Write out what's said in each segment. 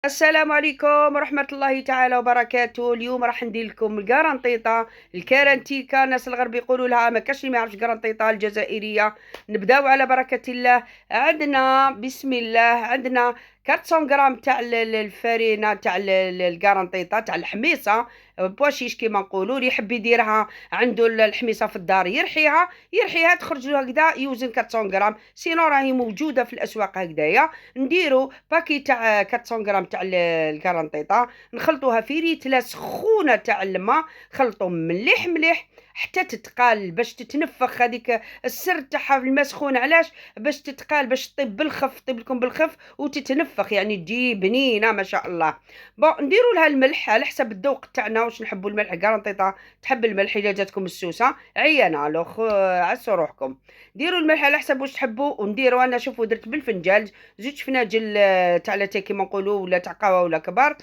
السلام عليكم ورحمة الله تعالى وبركاته. اليوم راح ندير لكم القرنطيطة الكارنتيكا. الناس الغرب يقولوا لها، ما كاش اللي ما يعرفش قرنطيطة الجزائرية. نبداو على بركة الله. عندنا بسم الله، عندنا 400 غرام تاع الفرينة تاع القرنطيطة تاع الحميصة بواشيش كيما نقولوا. اللي يحب يديرها عنده الحميصة في الدار يرحيها تخرج له هكذا يوزن 400 غرام. سينو راهي موجودة في الأسواق هكذايا. نديرو باكي تاع 400 غرام تاع الكرنطيطه، نخلطوها في ريتله سخونه تاع الماء. خلطوا مليح مليح حتى تتقال باش تتنفخ. هذيك السر تاعها في الماء سخون، علاش؟ باش تتقال، باش طيب بالخف، طيب لكم بالخف وتتنفخ، يعني تجي بنينه ما شاء الله. بون نديروا لها الملح على حسب الذوق تاعنا، واش نحبوا الملح. كرنطيطه تحب الملح، الا جاتكم السوسه عيانه لوخ عسوا روحكم. ديروا الملح على حسب واش تحبوا. ونديروا انا شوفوا درت بالفنجال زوج فناجل تاع لاتاي كيما نقولوا، ولا تاع قهوه ولا كبار.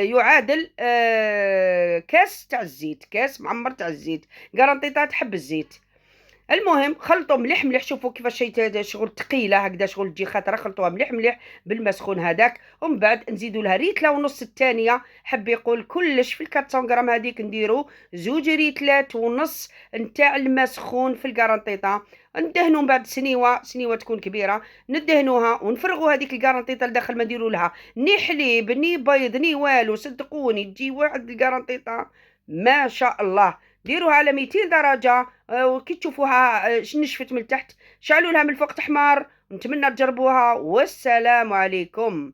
يعادل كاس تاع الزيت، كاس معمر تاع الزيت. قرنطيطه تحب الزيت. المهم خلطوا مليح مليح. شوفوا كيفاش شغل ثقيله هكذا، شغل تجي خاطره. خلطوها مليح مليح بالماء سخون هذاك. ومن بعد نزيدوا لها ريتله ونص الثانيه. حب يقول كلش في 400 غرام هذيك نديروا زوج ريتلات ونص نتاع الماء سخون في القرنطيطه. ندهنوا من بعد سنيوه تكون كبيره، ندهنوها ونفرغوا هذيك القرنطيطه لداخل. ما نديروا لها ني حليب ني بيض ني والو، صدقوني تجي واحد القرنطيطه ما شاء الله. ديروها على 200 درجه. وكي تشوفوها نشفت من تحت، شعلوا لها من الفوق تحمر. نتمنى تجربوها، والسلام عليكم.